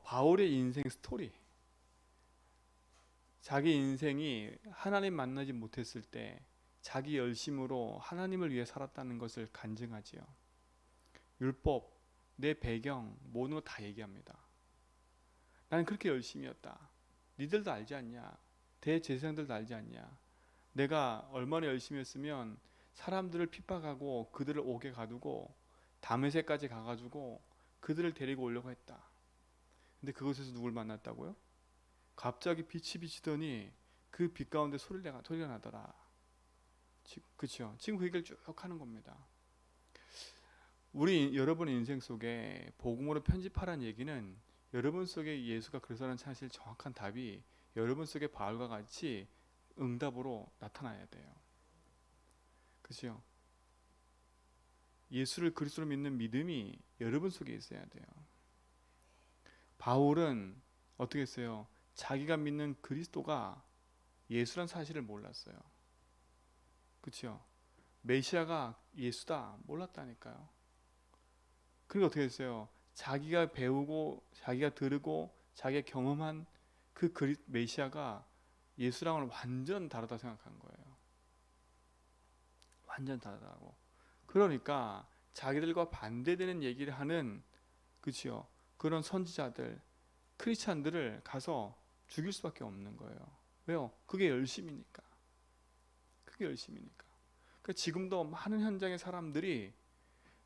바울의 인생 스토리. 자기 인생이 하나님 만나지 못했을 때 자기 열심으로 하나님을 위해 살았다는 것을 간증하지요. 율법, 내 배경, 모든 거 다 얘기합니다. 나는 그렇게 열심이었다. 니들도 알지 않냐? 대제사장들도 알지 않냐? 내가 얼마나 열심히 했으면 사람들을 핍박하고 그들을 옥에 가두고 다메섹까지 가가지고 그들을 데리고 오려고 했다. 근데 그곳에서 누굴 만났다고요? 갑자기 빛이 비치더니 그 빛 가운데 소리가 나더라. 그렇죠? 지금 그 얘기를 쭉 하는 겁니다. 우리 여러분의 인생 속에 복음으로 편집하라는 얘기는 여러분 속에 예수가 그리스도라는 사실 정확한 답이 여러분 속에 바울과 같이 응답으로 나타나야 돼요. 그렇죠? 예수를 그리스도로 믿는 믿음이 여러분 속에 있어야 돼요. 바울은 어떻게 했어요? 자기가 믿는 그리스도가 예수란 사실을 몰랐어요. 그렇죠? 메시아가 예수다 몰랐다니까요. 그리고 어떻게 했어요? 자기가 배우고 자기가 들으고 자기가 경험한 그 메시아가 예수랑은 완전 다르다 생각한 거예요. 완전 다르다고. 그러니까 자기들과 반대되는 얘기를 하는, 그치요? 그런 선지자들, 크리스찬들을 가서 죽일 수밖에 없는 거예요. 왜요? 그게 열심이니까. 그게 열심이니까. 그러니까 지금도 많은 현장의 사람들이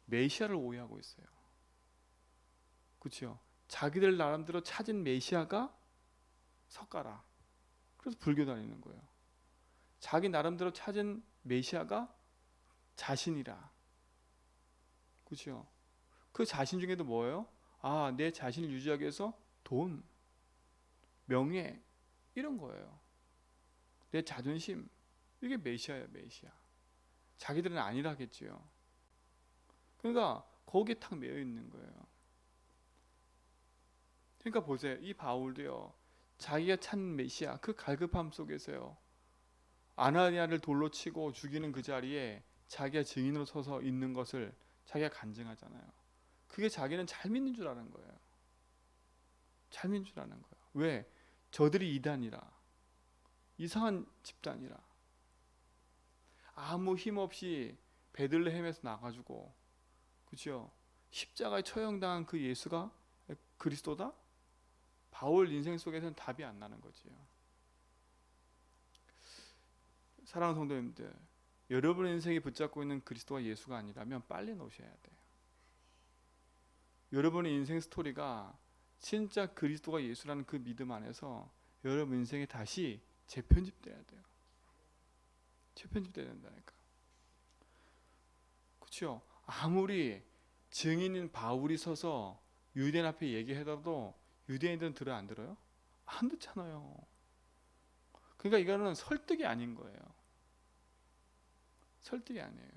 메시아를 오해하고 있어요. 그렇죠? 자기들 나름대로 찾은 메시아가 석가라. 그래서 불교 다니는 거예요. 자기 나름대로 찾은 메시아가 자신이라. 그렇죠? 그 자신 중에도 뭐예요? 아, 내 자신을 유지하기 위해서 돈, 명예 이런 거예요. 내 자존심 이게 메시아예요, 메시아. 자기들은 아니라겠지요. 그러니까 거기에 탁 매여 있는 거예요. 그러니까 보세요. 이 바울도요. 자기가 찾는 메시아 그 갈급함 속에서요. 아나니아를 돌로 치고 죽이는 그 자리에 자기가 증인으로 서서 있는 것을 자기가 간증하잖아요. 그게 자기는 잘 믿는 줄 아는 거예요. 잘 믿는 줄 아는 거예요. 왜? 저들이 이단이라. 이상한 집단이라. 아무 힘 없이 베들레헴에서 나가지고, 그죠? 십자가에 처형당한 그 예수가 그리스도다? 바울 인생 속에서는 답이 안 나는 거지요. 사랑하는 성도님들, 여러분의 인생이 붙잡고 있는 그리스도가 예수가 아니라면 빨리 놓으셔야 돼요. 여러분의 인생 스토리가 진짜 그리스도가 예수라는 그 믿음 안에서 여러분 인생이 다시 재편집돼야 돼요. 재편집돼야 된다니까. 그렇죠? 아무리 증인인 바울이 서서 유대인 앞에 얘기하더라도 유대인들은 들어 안 들어요? 안 듣잖아요. 그러니까 이거는 설득이 아닌 거예요. 설득이 아니에요.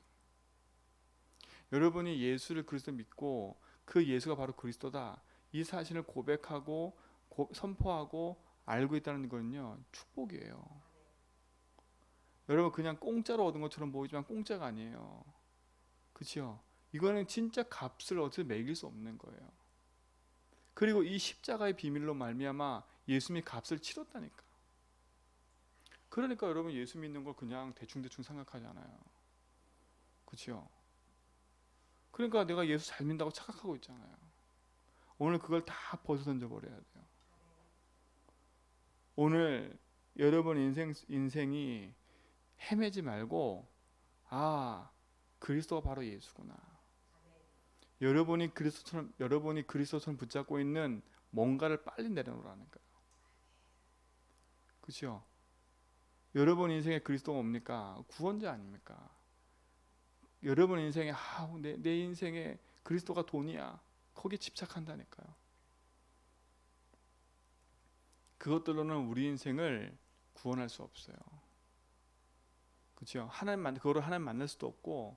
여러분이 예수를 그리스도 믿고 그 예수가 바로 그리스도다 이 사실을 고백하고 선포하고 알고 있다는 것은요 축복이에요. 여러분 그냥 공짜로 얻은 것처럼 보이지만 공짜가 아니에요. 그렇죠? 이거는 진짜 값을 어떻게 매길 수 없는 거예요. 그리고 이 십자가의 비밀로 말미암아 예수님이 값을 치렀다니까. 그러니까 여러분 예수 믿는 걸 그냥 대충대충 생각하잖아요. 그렇죠? 그러니까 내가 예수 잘 믿는다고 착각하고 있잖아요. 오늘 그걸 다 벗어던져 버려야 돼요. 오늘 여러분 인생이 헤매지 말고 아 그리스도가 바로 예수구나. 여러분이 그리스도처럼 붙잡고 있는 뭔가를 빨리 내려놓으라는 거예요. 그렇죠? 여러분 인생에 그리스도가 뭡니까? 구원자 아닙니까? 여러분 인생에 내 인생에 그리스도가 돈이야. 거기에 집착한다니까요. 그것들로는 우리 인생을 구원할 수 없어요. 그렇죠? 그거로 하나님 만날 수도 없고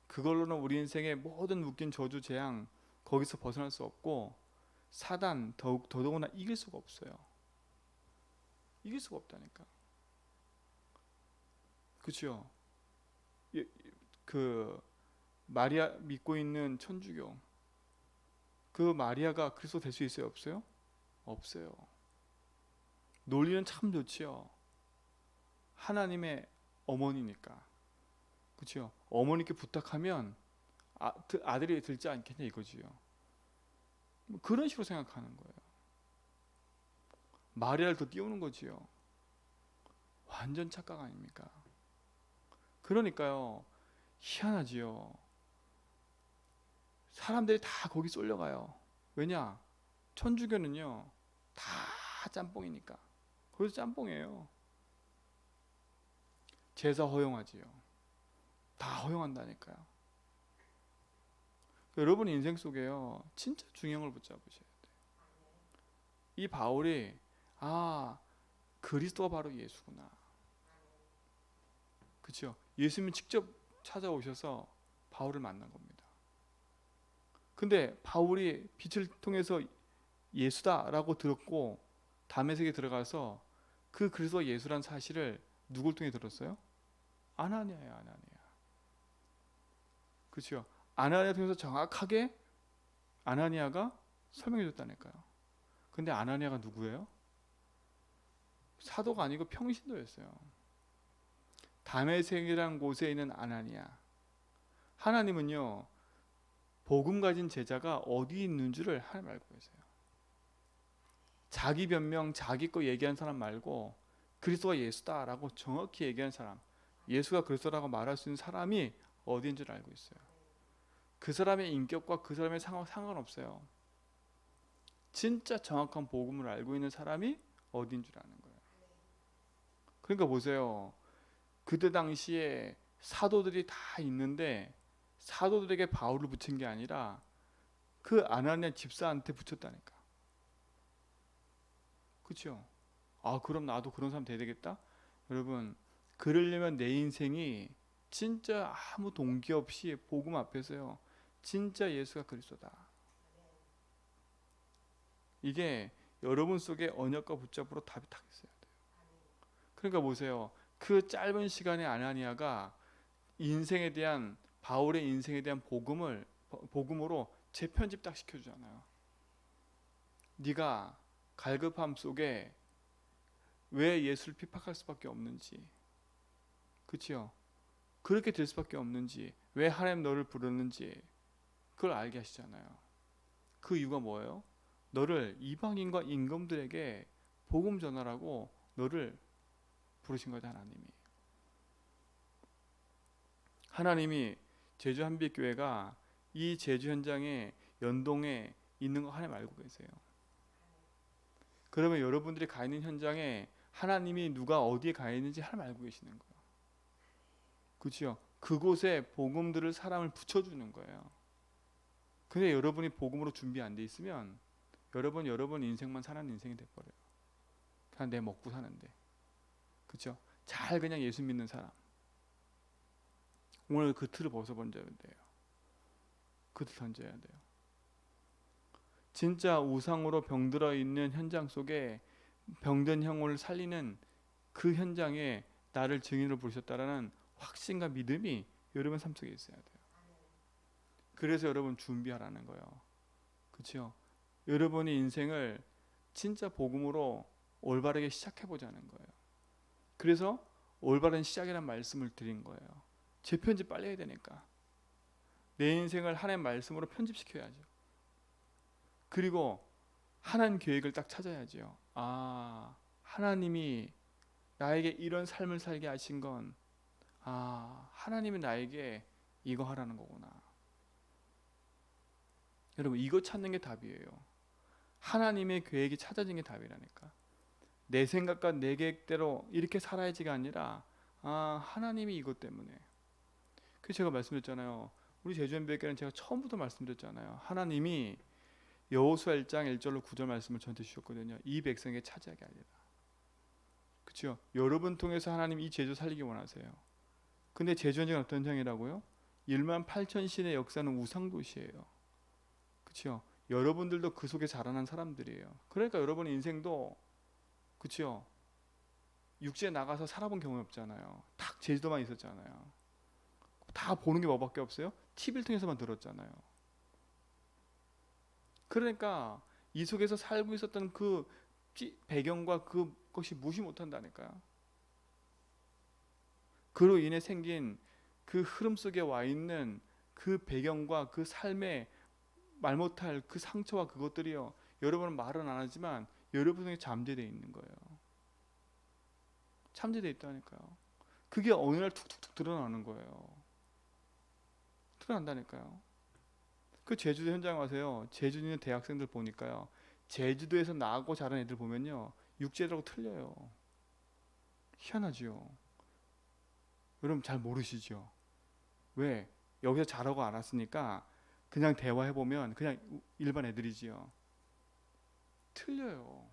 그걸로는 우리 인생의 모든 묶인 저주 재앙 거기서 벗어날 수 없고 사단 더더구나 이길 수가 없어요. 이길 수가 없다니까. 그렇죠? 그 마리아 믿고 있는 천주교 그 마리아가 그리스도 될 수 있어요? 없어요? 없어요. 논리는 참 좋지요. 하나님의 어머니니까. 그렇죠? 어머니께 부탁하면 아들이 들지 않겠냐 이거지요. 뭐 그런 식으로 생각하는 거예요. 마리아를 더 띄우는 거지요. 완전 착각 아닙니까? 그러니까요. 희한하지요. 사람들이 다 거기 쏠려가요. 왜냐? 천주교는요. 다 짬뽕이니까. 거기서 짬뽕이에요. 제사 허용하지요. 다 허용한다니까요. 여러분 인생 속에요. 진짜 중요한 걸 붙잡으셔야 돼요. 이 바울이 그리스도가 바로 예수구나. 그렇죠? 예수님이 직접 찾아오셔서 바울을 만난 겁니다. 근데 바울이 빛을 통해서 예수다라고 들었고 다메섹에 들어가서 그 그리스도가 예수란 사실을 누굴 통해 들었어요? 아나니아예요. 아나니아. 그렇죠? 아나니아 통해서 정확하게 아나니아가 설명해 줬다니까요. 근데 아나니아가 누구예요? 사도가 아니고 평신도였어요. 다메섹이라는 곳에 있는 아나니아. 하나님은요 복음 가진 제자가 어디 있는 줄을 하나님 알고 계세요. 자기 변명, 자기 거 얘기한 사람 말고 그리스도가 예수다라고 정확히 얘기한 사람, 예수가 그리스도라고 말할 수 있는 사람이 어디인 줄 알고 있어요. 그 사람의 인격과 그 사람의 상황 상관없어요. 진짜 정확한 복음을 알고 있는 사람이 어디인 줄 아는 거예요. 그러니까 보세요. 그때 당시에 사도들이 다 있는데 사도들에게 바울을 붙인 게 아니라 그 아나니아 집사한테 붙였다니까. 그렇죠? 그럼 나도 그런 사람 돼야 되겠다. 여러분, 그러려면 내 인생이 진짜 아무 동기 없이 복음 앞에서요. 진짜 예수가 그리스도다. 이게 여러분 속에 언약과 붙잡으로 답이 딱 있어야 돼요. 그러니까 보세요. 그 짧은 시간에 아나니아가 인생에 대한 바울의 인생에 대한 복음으로 재편집 딱 시켜주잖아요. 네가 갈급함 속에 왜 예수를 핍박할 수밖에 없는지, 그렇죠? 그렇게 될 수밖에 없는지, 왜 하나님 너를 부르는지 그걸 알게 하시잖아요. 그 이유가 뭐예요? 너를 이방인과 임금들에게 복음 전하라고 너를 부르신 거다. 하나님이 제주 한빛교회가 이 제주 현장에 연동에 있는 거 하나님 알고 계세요. 그러면 여러분들이 가 있는 현장에 하나님이 누가 어디에 가 있는지 하나님 알고 계시는 거예요. 그렇죠? 그곳에 복음들을 사람을 붙여주는 거예요. 근데 여러분이 복음으로 준비 안 돼 있으면 여러분 인생만 사는 인생이 돼버려요. 그냥 내 먹고 사는데. 그렇죠? 잘 그냥 예수 믿는 사람. 오늘 그 틀을 벗어버려야 돼요. 그 틀 던져야 돼요. 진짜 우상으로 병들어 있는 현장 속에 병든 영혼을 살리는 그 현장에 나를 증인으로 부르셨다라는 확신과 믿음이 여러분 삶 속에 있어야 돼요. 그래서 여러분 준비하라는 거예요. 그렇죠? 여러분의 인생을 진짜 복음으로 올바르게 시작해 보자는 거예요. 그래서 올바른 시작이라는 말씀을 드린 거예요. 재편집 빨리 해야 되니까. 내 인생을 하나님 말씀으로 편집시켜야죠. 그리고 하나님 계획을 딱 찾아야죠. 하나님이 나에게 이런 삶을 살게 하신 건 하나님이 나에게 이거 하라는 거구나. 여러분 이거 찾는 게 답이에요. 하나님의 계획이 찾아진 게 답이라니까. 내 생각과 내 계획대로 이렇게 살아야지가 아니라 하나님이 이것 때문에. 그래서 제가 말씀드렸잖아요. 우리 제주연배교회는 제가 처음부터 말씀드렸잖아요. 하나님이 여호수아 1장 1절로 9절 말씀을 저한테 주셨거든요. 이 백성에게 차지하게 하리라. 그렇죠? 여러분 통해서 하나님 이 제주 살리기 원하세요. 근데 제주 현장은 어떤 현장이라고요? 1만 8천 신의 역사는 우상도시예요. 그렇죠? 여러분들도 그 속에 자라난 사람들이에요. 그러니까 여러분의 인생도 그렇죠? 육지에 나가서 살아본 경험이 없잖아요. 딱 제주도만 있었잖아요. 다 보는 게 뭐밖에 없어요? TV를 통해서만 들었잖아요. 그러니까 이 속에서 살고 있었던 그 배경과 그것이 무시 못한다니까요. 그로 인해 생긴 그 흐름 속에 와 있는 그 배경과 그 삶의 말 못할 그 상처와 그것들이요. 여러분은 말은 안 하지만 여러분에게 잠재되어 있는 거예요. 잠재되어 있다니까요. 그게 어느 날 툭툭툭 드러나는 거예요. 드러난다니까요. 그 제주도 현장 가세요. 제주도 있는 대학생들 보니까요. 제주도에서 나고 자란 애들 보면요. 육지애들하고 틀려요. 희한하지요. 여러분 잘 모르시죠? 왜? 여기서 자라고 알았으니까 그냥 대화해보면 그냥 일반 애들이지요. 틀려요.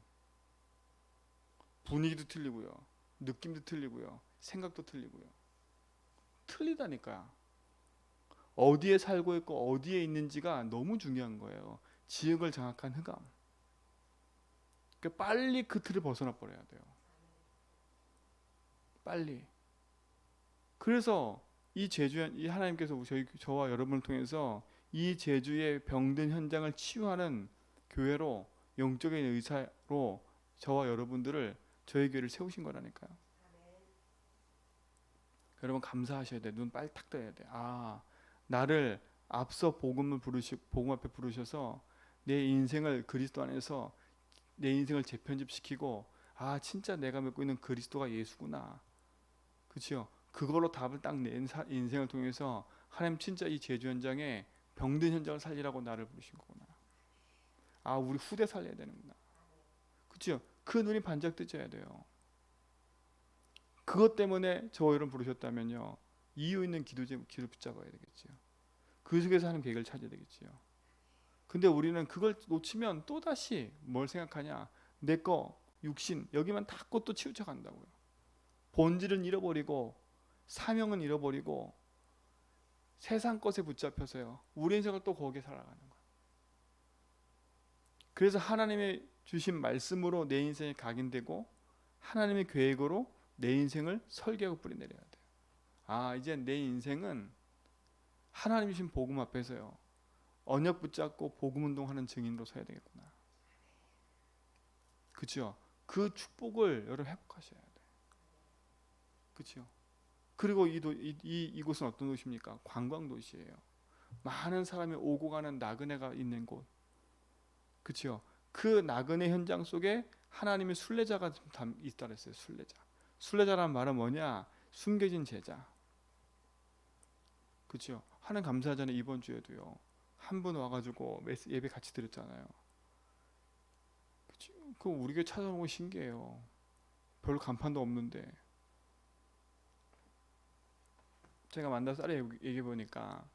분위기도 틀리고요. 느낌도 틀리고요. 생각도 틀리고요. 틀리다니까. 어디에 살고 있고 어디에 있는지가 너무 중요한 거예요. 지역을 장악한 흑암. 그러니까 빨리 그 틀을 벗어나 버려야 돼요. 빨리. 그래서 이 하나님께서 저와 여러분을 통해서 이 제주의 병든 현장을 치유하는 교회로, 영적인 의사로 저와 여러분들을, 저희 교회를 세우신 거라니까요. 여러분 감사하셔야 돼. 눈 빨딱 떠야 돼. 아, 나를 앞서 복음 앞에 부르셔서 내 인생을 그리스도 안에서 내 인생을 재편집시키고, 아 진짜 내가 믿고 있는 그리스도가 예수구나. 그렇죠? 그걸로 답을 딱 낸 인생을 통해서 하나님 진짜 이 제주 현장에 병든 현장을 살리라고 나를 부르신 거구나. 아, 우리 후대 살려야 되는구나. 그렇죠? 그 눈이 반짝 뜨져야 돼요. 그것 때문에 저와 여러분 부르셨다면요. 이유 있는 기를 붙잡아야 되겠지요. 그 속에서 하는 계획을 찾아야 되겠지요. 근데 우리는 그걸 놓치면 또다시 뭘 생각하냐? 내 거, 육신 여기만 닫고 또 치우쳐 간다고요. 본질은 잃어버리고 사명은 잃어버리고 세상 것에 붙잡혀서요. 우리 인생을 또 거기에 살아가는 거예요. 그래서 하나님의 주신 말씀으로 내 인생이 각인되고 하나님의 계획으로 내 인생을 설계하고 뿌리내려야 돼요. 아, 이제 내 인생은 하나님 주신 복음 앞에서요. 언약 붙잡고 복음 운동하는 증인으로 서야 되겠구나. 그렇죠? 그 축복을 여러분 회복하셔야 돼요. 그렇죠? 그리고 이곳은 어떤 도시입니까? 관광 도시예요. 많은 사람이 오고 가는 나그네가 있는 곳. 그렇죠? 그 나그네 현장 속에 하나님의 순례자가 있다 그랬어요. 순례자. 순례자라는 말은 뭐냐? 숨겨진 제자. 그렇죠? 하나님 감사하잖아요. 이번 주에도요. 한 분 와가지고 예배 같이 드렸잖아요. 그치? 그 우리 교회 찾아오는 거 신기해요. 별 간판도 없는데 제가 만나서 따라 얘기해 보니까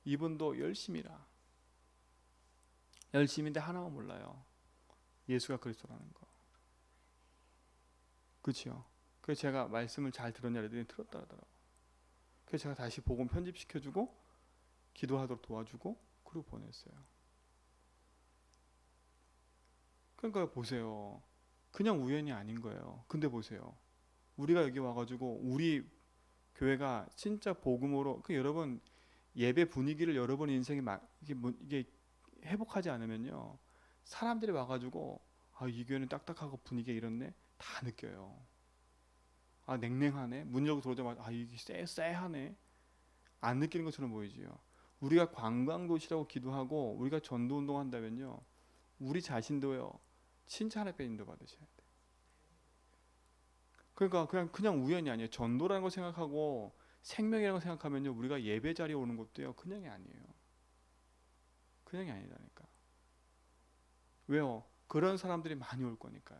이분도 열심인데 하나만 몰라요. 예수가 그리스도라는 거. 그렇죠? 그래서 제가 말씀을 잘 들었냐 그랬더니 들었다 하더라고. 그래서 제가 다시 복음 편집시켜주고 기도하도록 도와주고 그리고 보냈어요. 그러니까 보세요. 그냥 우연이 아닌 거예요. 근데 보세요. 우리가 여기 와가지고 우리 교회가 진짜 복음으로 여러분 예배 분위기를 여러분 인생에 이게 회복하지 않으면요. 사람들이 와가지고 아, 이 교회는 딱딱하고 분위기가 이렇네 다 느껴요. 아, 냉랭하네. 문 열고 들어오자마자 아, 이게 쎄하네. 안 느끼는 것처럼 보이지요. 우리가 관광 도시라고 기도하고 우리가 전도 운동한다면요. 우리 자신도요. 칭찬의 배 인도받으셔야 돼. 그러니까 그냥 우연이 아니에요. 전도라는 걸 생각하고 생명이라는 걸 생각하면요. 우리가 예배 자리에 오는 것도요. 그냥이 아니에요. 그냥이 아니다니까. 왜요? 그런 사람들이 많이 올 거니까요.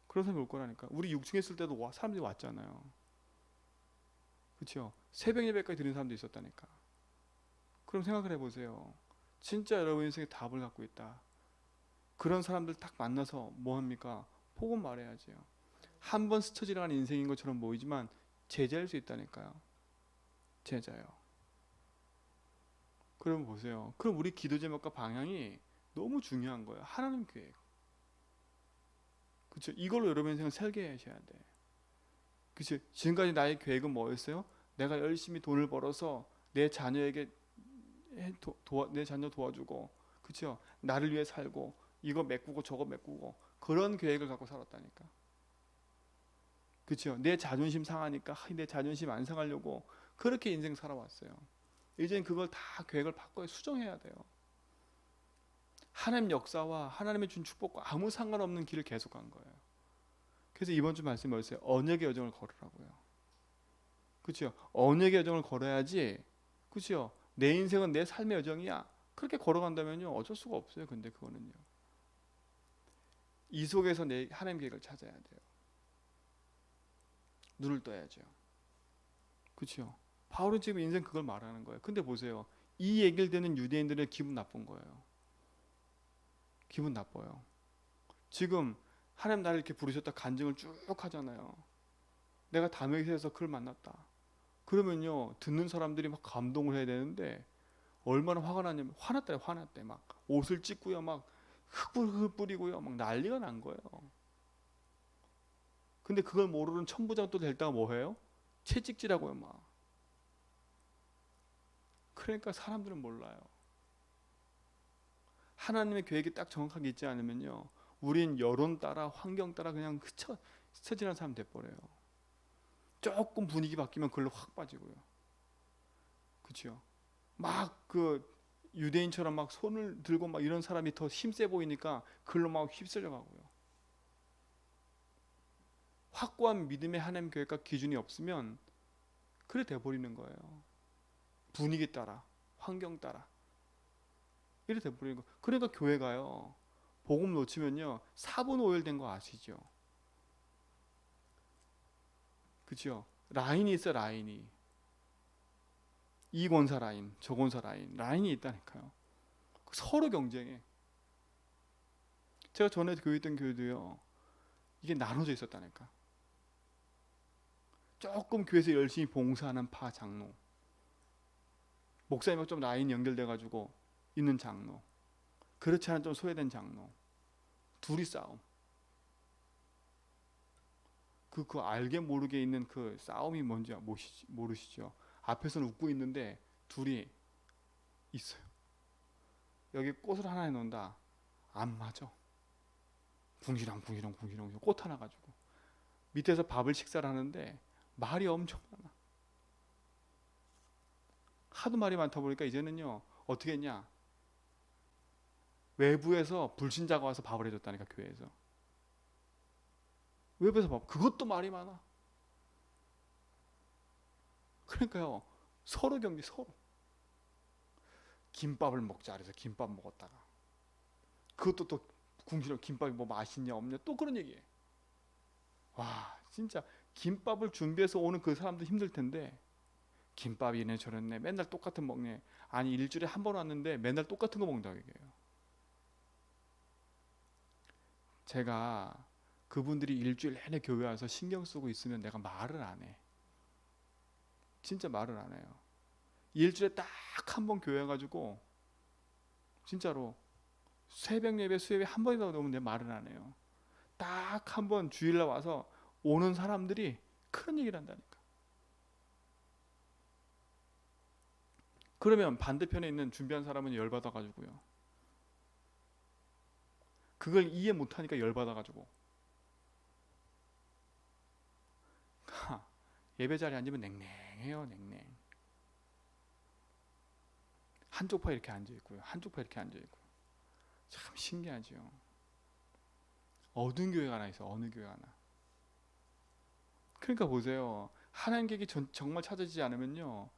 그런 사람이 올 거라니까. 우리 6층에 있을 때도 사람들이 왔잖아요. 그렇죠? 새벽 예배까지 드리는 사람도 있었다니까. 그럼 생각을 해보세요. 진짜 여러분 인생에 답을 갖고 있다. 그런 사람들 딱 만나서 뭐 합니까? 복음 말해야지요. 한 번 스쳐 지나간 인생인 것처럼 보이지만 제자일 수 있다니까요. 제자요. 그럼 보세요. 그럼 우리 기도 제목과 방향이 너무 중요한 거예요. 하나님 계획. 그렇죠? 이걸로 여러분 인생을 설계하셔야 돼. 그렇죠? 지금까지 나의 계획은 뭐였어요? 내가 열심히 돈을 벌어서 내 자녀에게 내 자녀 도와주고 그렇죠? 나를 위해 살고 이거 메꾸고 저거 메꾸고 그런 계획을 갖고 살았다니까. 그렇죠? 내 자존심 상하니까 내 자존심 안 상하려고 그렇게 인생 살아왔어요. 이제는 그걸 다 계획을 바꿔 수정해야 돼요. 하나님 역사와 하나님의 준 축복과 아무 상관없는 길을 계속 간 거예요. 그래서 이번 주 말씀 뭐였어요? 언약의 여정을 걸으라고요. 그렇죠? 언약의 여정을 걸어야지. 그렇죠? 내 인생은 내 삶의 여정이야. 그렇게 걸어간다면요 어쩔 수가 없어요. 근데 그거는요. 이 속에서 내 하나님 계획을 찾아야 돼요. 눈을 떠야죠. 그렇죠? 바울은 지금 인생 그걸 말하는 거예요. 근데 보세요. 이 얘기를 듣는 유대인들은 기분 나쁜 거예요. 기분 나빠요. 지금 하나님 나를 이렇게 부르셨다 간증을 쭉 하잖아요. 내가 다메섹에서 그를 만났다. 그러면요 듣는 사람들이 막 감동을 해야 되는데 얼마나 화가 났냐면 화났대 막 옷을 찢고요 막 흙을 뿌리고요 막 난리가 난 거예요. 근데 그걸 모르는 천부장 또 될다가 뭐해요? 채찍질하고요 막. 그러니까 사람들은 몰라요. 하나님의 계획이 딱 정확하게 있지 않으면요 우린 여론 따라 환경 따라 그냥 스쳐지는 사람 돼버려요. 조금 분위기 바뀌면 그걸로 확 빠지고요. 그렇죠? 막 그 유대인처럼 막 손을 들고 막 이런 사람이 더 힘세 보이니까 그걸로 막 휩쓸려 가고요. 확고한 믿음의 하나님 계획과 기준이 없으면 그래 돼 버리는 거예요. 분위기 따라, 환경 따라 이래 돼 버리는 거. 그러니까 교회가요. 복음 놓치면요. 4분 오열된 거 아시죠? 그렇죠? 라인이 있어 라인이. 이 권사 라인, 저 권사 라인이 있다니까요. 서로 경쟁해. 제가 전에 교회 있던 교회도요. 이게 나눠져 있었다니까. 조금 교회에서 열심히 봉사하는 파 장로, 목사님하고 좀 라인 연결돼 가지고 있는 장로, 그렇지 않은 좀 소외된 장로, 둘이 싸움. 그 알게 모르게 있는 그 싸움이 뭔지 모르시죠? 앞에서는 웃고 있는데 둘이 있어요. 여기 꽃을 하나 해놓는다. 안 맞아. 궁시렁 꽃 하나 가지고 밑에서 밥을 식사를 하는데 말이 엄청 많아. 하도 말이 많다 보니까 이제는요 어떻게 했냐? 외부에서 불신자가 와서 밥을 해줬다니까 교회에서. 외부에서 밥. 그것도 말이 많아. 그러니까요 서로 경기 서로. 김밥을 먹자 그래서 김밥 먹었다가 그것도 또 궁시렁 김밥이 뭐 맛있냐 없냐 또 그런 얘기해. 와 진짜 김밥을 준비해서 오는 그 사람도 힘들 텐데 김밥이 이네 저랬네 맨날 똑같은 먹네. 아니 일주일에 한 번 왔는데 맨날 똑같은 거 먹는다고 얘기해요. 제가 그분들이 일주일 내내 교회 와서 신경 쓰고 있으면 내가 말을 안 해. 진짜 말을 안 해요. 일주일에 딱 한 번 교회 가지고 진짜로 새벽 예배 수요일에 한 번이라도 오면 내 말을 안 해요. 딱 한 번 주일날 와서 오는 사람들이 그런 얘기를 한다니까. 그러면 반대편에 있는 준비한 사람은 열받아 가지고요. 그걸 이해 못 하니까 열받아 가지고 예배 자리에 앉으면 냉랭해요, 냉랭. 한쪽 파 이렇게 앉아 있고요. 한쪽 파 이렇게 앉아 있고. 참 신기하죠. 어느 교회가 하나 있어. 어느 교회 하나. 그러니까 보세요. 하나님 계획이 정말 찾아지지 않으면요.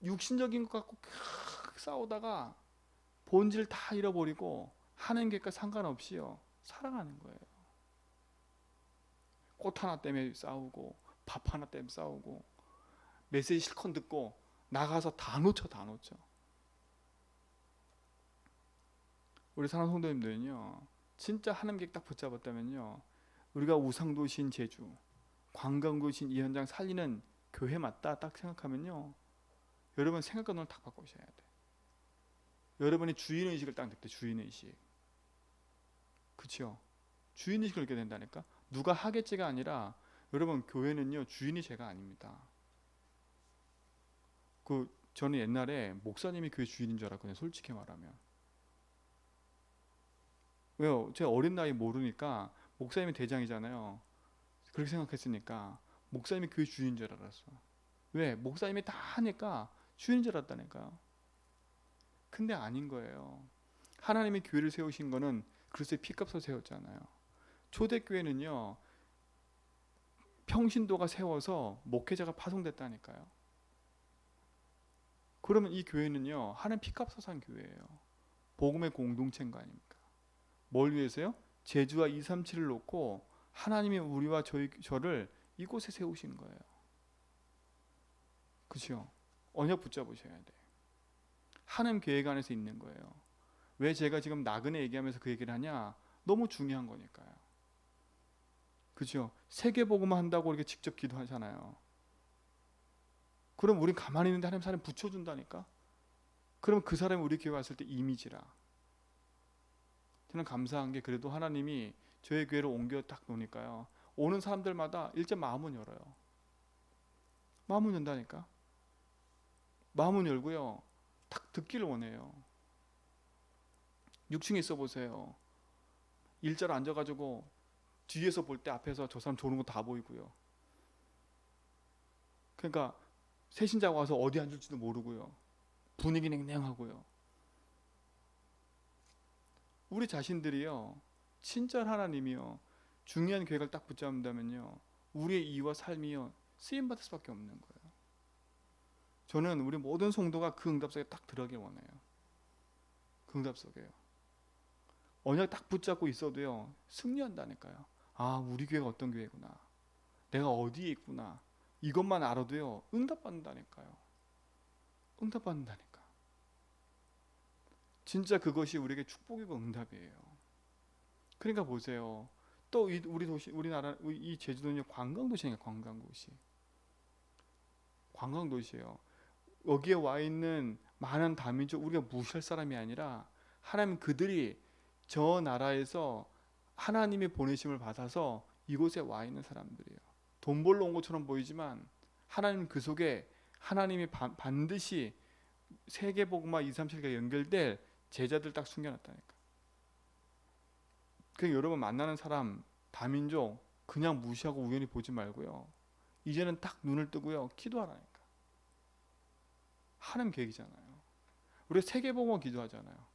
육신적인 것 갖고 싸우다가 본질 다 잃어버리고 하나님 계획과 상관없이요. 살아가는 거예요. 꽃 하나 때문에 싸우고 밥 하나 때문에 싸우고 메시지 실컷 듣고 나가서 다 놓쳐 다 놓쳐. 우리 사랑하는 성도님들은요. 진짜 하나님 계획 딱 붙잡았다면요. 우리가 우상도신 제주, 관광도신 이 현장 살리는 교회 맞다 딱 생각하면요. 여러분 생각관을 딱 바꾸셔야 돼. 여러분이 주인의식을 딱 느껴. 주인의식. 그렇죠? 주인의식을 느껴야 된다니까. 누가 하겠지가 아니라 여러분 교회는요. 주인이 제가 아닙니다. 저는 옛날에 목사님이 교회 주인인 줄 알았거든요. 솔직히 말하면. 왜요? 제 어린 나이 모르니까 목사님이 대장이잖아요. 그렇게 생각했으니까 목사님이 교회 주인 줄 알았어. 왜? 목사님이 다 하니까 주인 줄 알았다니까요. 근데 아닌 거예요. 하나님이 교회를 세우신 거는 그리스도의 피값으로 세웠잖아요. 초대교회는요, 평신도가 세워서 목회자가 파송됐다니까요. 그러면 이 교회는요, 하나님 피값으로 산 교회예요. 복음의 공동체인 거 아닙니까? 뭘 위해서요? 제주와 237을 놓고 하나님이 우리와 저를 이곳에 세우신 거예요. 그렇죠? 언약 붙잡으셔야 돼. 하나님 계획 안에서 있는 거예요. 왜 제가 지금 나그네 얘기하면서 그 얘기를 하냐? 너무 중요한 거니까요. 그렇죠? 세계복음 한다고 이렇게 직접 기도하잖아요. 그럼 우린 가만히 있는데 하나님 사람 붙여준다니까? 그럼 그 사람이 우리 교회 왔을 때 이미지라. 저는 감사한 게 그래도 하나님이 저희 교회를 옮겨 딱 놓으니까요. 오는 사람들마다 일제 마음은 열어요. 마음은 연다니까. 마음은 열고요. 딱 듣기를 원해요. 6층에 있어 보세요. 일자로 앉아가지고 뒤에서 볼 때 앞에서 저 사람 조는 거 다 보이고요. 그러니까 새신자가 와서 어디 앉을지도 모르고요. 분위기 냉랭하고요. 우리 자신들이요. 친절 하나님이요. 중요한 계획을 딱 붙잡는다면요. 우리의 이와 삶이요. 쓰임받을 수밖에 없는 거예요. 저는 우리 모든 성도가 그 응답 속에 딱 들어가길 원해요. 그 응답 속에요. 언약 딱 붙잡고 있어도요. 승리한다니까요. 아, 우리 교회가 어떤 교회구나. 내가 어디에 있구나. 이것만 알아도요. 응답받는다니까요. 응답받는다니까. 진짜 그것이 우리에게 축복이고 응답이에요. 그러니까 보세요. 또 우리 도시, 우리나라, 이 제주도는 관광도시니까 관광도시. 관광도시예요. 여기에 와 있는 많은 다민족 우리가 무시할 사람이 아니라 하나님 그들이 저 나라에서 하나님의 보내심을 받아서 이곳에 와 있는 사람들이에요. 돈 벌러 온 것처럼 보이지만 하나님 그 속에 하나님이 반드시 세계복음화 237과 연결될 제자들 딱 숨겨놨다니까. 그 여러분 만나는 사람 다민족 그냥 무시하고 우연히 보지 말고요. 이제는 딱 눈을 뜨고요. 기도하라니까. 하나님 계획이잖아요. 우리 세계복음화 기도하잖아요.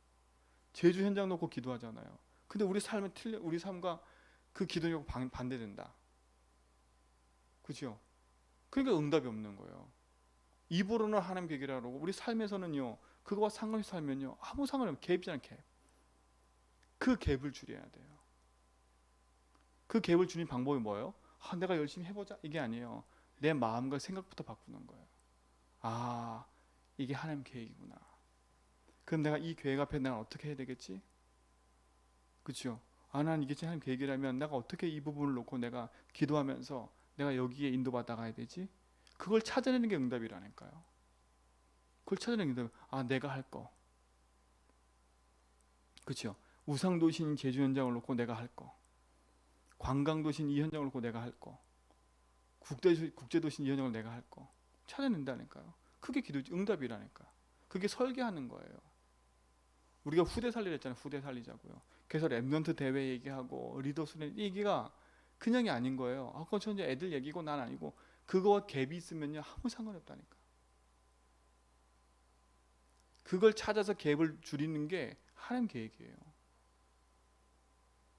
제주 현장 놓고 기도하잖아요. 근데 우리 삶은 우리 삶과 그 기도력 반대된다. 그렇죠? 그러니까 응답이 없는 거예요. 입으로는 하나님 계획이라고 우리 삶에서는요. 그거와 상관없이 살면요. 아무 상관이 없어요. 갭이잖아요. 갭. 그 갭을 줄여야 돼요. 그 갭을 줄이는 방법이 뭐예요? 아, 내가 열심히 해보자 이게 아니에요. 내 마음과 생각부터 바꾸는 거예요. 아, 이게 하나님 계획이구나. 그럼 내가 이 계획 앞에 내가 어떻게 해야 되겠지? 그렇죠? 아, 난 이게 하나님 계획이라면 내가 어떻게 이 부분을 놓고 내가 기도하면서 내가 여기에 인도받아 가야 되지? 그걸 찾아내는 게 응답이라니까요. 그걸 찾아내는 게 응답. 아, 내가 할 거. 그렇죠? 우상도시인 제주 현장을 놓고 내가 할 거. 관광도시인 이 현장을 놓고 내가 할 거. 국제도시인 이 현장을 내가 할 거. 찾아낸다니까요. 그게 기도 응답이라니까. 그게 설계하는 거예요. 우리가 후대 살리라 했잖아요. 후대 살리자고요. 그래서 랩넌트 대회 얘기하고 리더 수련 얘기가 그냥이 아닌 거예요. 아, 그건 저 애들 얘기고 난 아니고 그거와 갭이 있으면요 아무 상관이 없다니까. 그걸 찾아서 갭을 줄이는 게 하나님 계획이에요.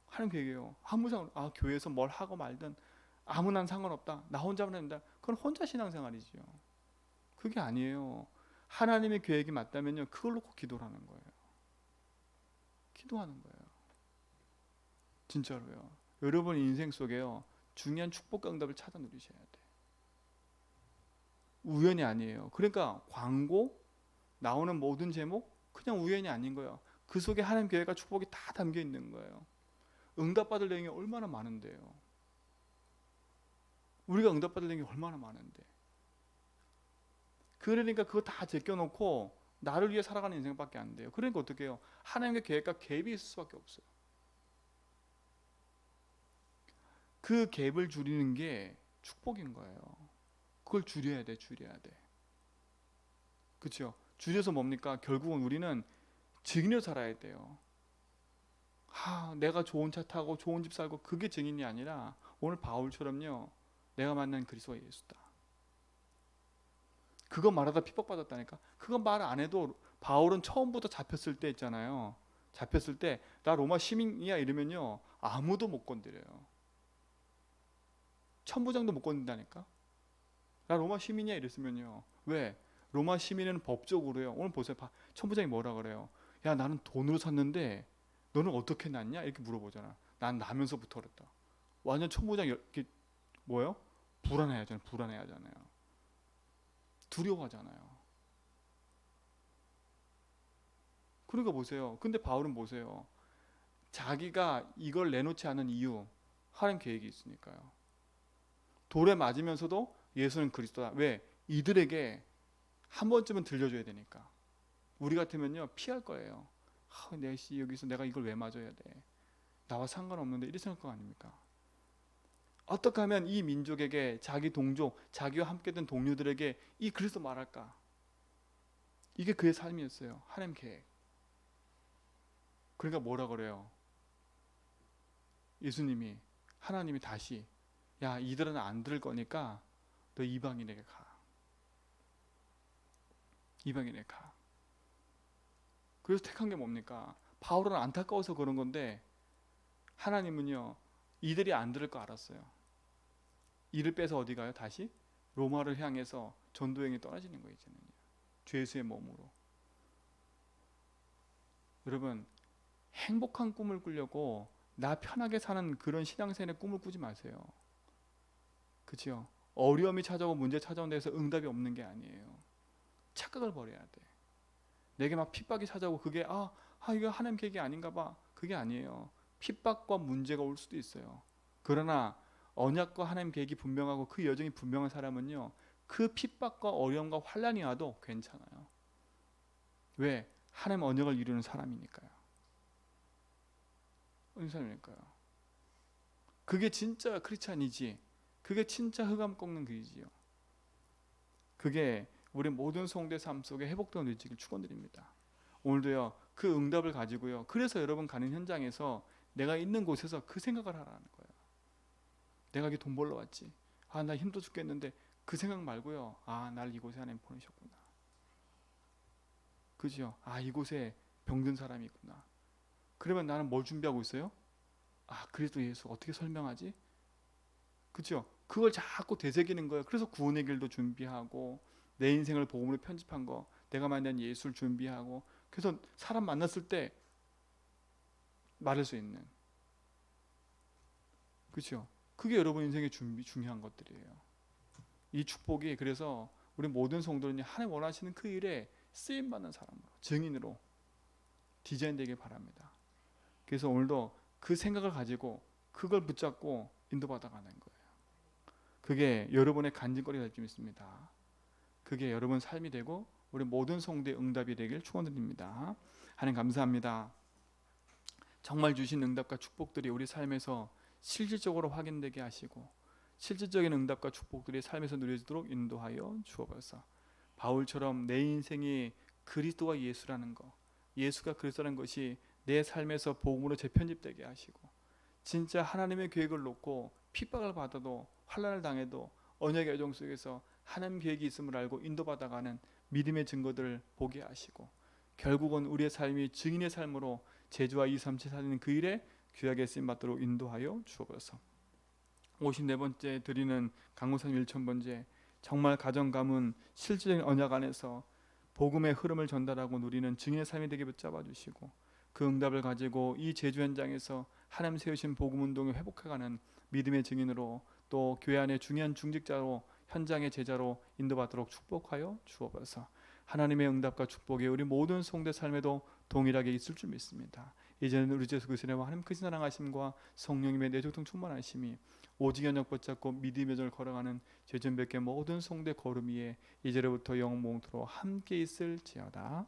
하나님 계획이에요. 아무 상관. 아, 교회에서 뭘 하고 말든 아무나 상관없다. 나 혼자만 된다. 그건 혼자 신앙생활이지요. 그게 아니에요. 하나님의 계획이 맞다면요 그걸 놓고 기도를 하는 거예요. 기도하는 거예요. 진짜로요. 여러분 인생 속에요 중요한 축복과 응답을 찾아 누리셔야 돼. 우연이 아니에요. 그러니까 광고 나오는 모든 제목 그냥 우연이 아닌 거예요. 그 속에 하나님 계획과 축복이 다 담겨 있는 거예요. 응답받을 내용이 얼마나 많은데요. 우리가 응답받을 내용이 얼마나 많은데. 그러니까 그거 다 제껴놓고 나를 위해 살아가는 인생밖에 안 돼요. 그러니까 어떻게 해요? 하나님의 계획과 갭이 있을 수밖에 없어요. 그 갭을 줄이는 게 축복인 거예요. 그걸 줄여야 돼, 줄여야 돼. 그렇죠? 줄여서 뭡니까? 결국은 우리는 증인으로 살아야 돼요. 내가 좋은 차 타고 좋은 집 살고 그게 증인이 아니라 오늘 바울처럼요. 내가 만난 그리스도가 예수다. 그거 말하다 핍박받았다니까. 그거 말 안 해도 바울은 처음부터 잡혔을 때 있잖아요. 잡혔을 때 나 로마 시민이야 이러면요. 아무도 못 건드려요. 천부장도 못 건든다니까. 나 로마 시민이야 이랬으면요. 왜? 로마 시민은 법적으로요. 오늘 보세요. 천부장이 뭐라 그래요? 야 나는 돈으로 샀는데 너는 어떻게 났냐? 이렇게 물어보잖아. 난 나면서부터 그랬다. 완전 천부장 이렇게 뭐예요? 불안해하잖아요. 두려워하잖아요. 그러니까 보세요. 근데 바울은 보세요. 자기가 이걸 내놓지 않은 이유 하나님 계획이 있으니까요. 돌에 맞으면서도 예수는 그리스도다. 왜? 이들에게 한 번쯤은 들려줘야 되니까. 우리 같으면요 피할 거예요. 여기서 내가 이걸 왜 맞아야 돼? 나와 상관없는데 이렇게 생각할 거 아닙니까? 어떻게 하면 이 민족에게 자기 동족, 자기와 함께된 동료들에게 이 그리스도 말할까? 이게 그의 삶이었어요. 하나님 계획. 그러니까 뭐라 그래요? 예수님이 하나님이 다시 야 이들은 안 들을 거니까 너 이방인에게 가. 이방인에게 가. 그래서 택한 게 뭡니까? 바울은 안타까워서 그런 건데 하나님은요 이들이 안 들을 거 알았어요. 이를 빼서 어디 가요? 다시 로마를 향해서 전도행이 떠나지는 거예요. 이제는요. 죄수의 몸으로. 여러분 행복한 꿈을 꾸려고 나 편하게 사는 그런 신앙생활의 꿈을 꾸지 마세요. 그렇죠? 어려움이 찾아오고 문제 찾아온 데서 응답이 없는 게 아니에요. 착각을 버려야 돼. 내게 막 핍박이 찾아오고 그게 이거 하나님 계획이 아닌가 봐. 그게 아니에요. 핍박과 문제가 올 수도 있어요. 그러나 언약과 하나님 계획이 분명하고 그 여정이 분명한 사람은요. 그 핍박과 어려움과 환난이 와도 괜찮아요. 왜? 하나님 언약을 이루는 사람이니까요. 어느 사람이니까요. 그게 진짜 크리스찬이지. 그게 진짜 흑암 꺾는 길이지요. 그게 우리 모든 성도의 삶 속에 회복되는 일지를 축원드립니다. 오늘도요 그 응답을 가지고요. 그래서 여러분 가는 현장에서 내가 있는 곳에서 그 생각을 하라는 거예요. 내가 여기 돈 벌러 왔지. 나 힘들어 죽겠는데 그 생각 말고요. 날 이곳에 하나님 보내셨구나. 그죠? 이곳에 병든 사람이 있구나. 그러면 나는 뭘 준비하고 있어요? 그리스도 예수 어떻게 설명하지? 그죠? 그걸 자꾸 되새기는 거예요. 그래서 구원의 길도 준비하고 내 인생을 복음으로 편집한 거, 내가 만난 예수를 준비하고 그래서 사람 만났을 때 말할 수 있는 그죠? 그게 여러분 인생의 중요한 것들이에요. 이 축복이 그래서 우리 모든 성도는 하나님 원하시는 그 일에 쓰임받는 사람으로 증인으로 디자인되길 바랍니다. 그래서 오늘도 그 생각을 가지고 그걸 붙잡고 인도받아가는 거예요. 그게 여러분의 간증거리가 될 줄 믿습니다. 그게 여러분 삶이 되고 우리 모든 성도의 응답이 되길 축원드립니다. 하나님 감사합니다. 정말 주신 응답과 축복들이 우리 삶에서 실질적으로 확인되게 하시고 실질적인 응답과 축복들이 삶에서 누려지도록 인도하여 주옵소서. 바울처럼 내 인생이 그리스도와 예수라는 것, 예수가 그리스도라는 것이 내 삶에서 복음으로 재편집되게 하시고 진짜 하나님의 계획을 놓고 핍박을 받아도 환난을 당해도 언약의 여정 속에서 하나님 계획이 있음을 알고 인도받아가는 믿음의 증거들을 보게 하시고 결국은 우리의 삶이 증인의 삶으로 제주와 2, 3, 7 살리는 그 일에 귀하게 쓰임받도록 인도하여 주옵소서. 54번째 드리는 강구사님 1000번째 정말 가정 가문 실질적인 언약 안에서 복음의 흐름을 전달하고 누리는 증인의 삶이 되게 붙잡아 주시고 그 응답을 가지고 이 제주 현장에서 하나님 세우신 복음 운동을 회복해가는 믿음의 증인으로 또 교회 안의 중요한 중직자로 현장의 제자로 인도받도록 축복하여 주옵소서. 하나님의 응답과 축복이 우리 모든 성도의 삶에도 동일하게 있을 줄 믿습니다. 이제는 우리 주 예수 그리스도의 하나님 크신 사랑하심과 성령님의 내조통 충만하심이 오직 연약 붙잡고 믿음의 여정을 걸어가는 죄전 뵙게 모든 성도의 걸음 위에 이제로부터 영원토록 함께 있을지어다.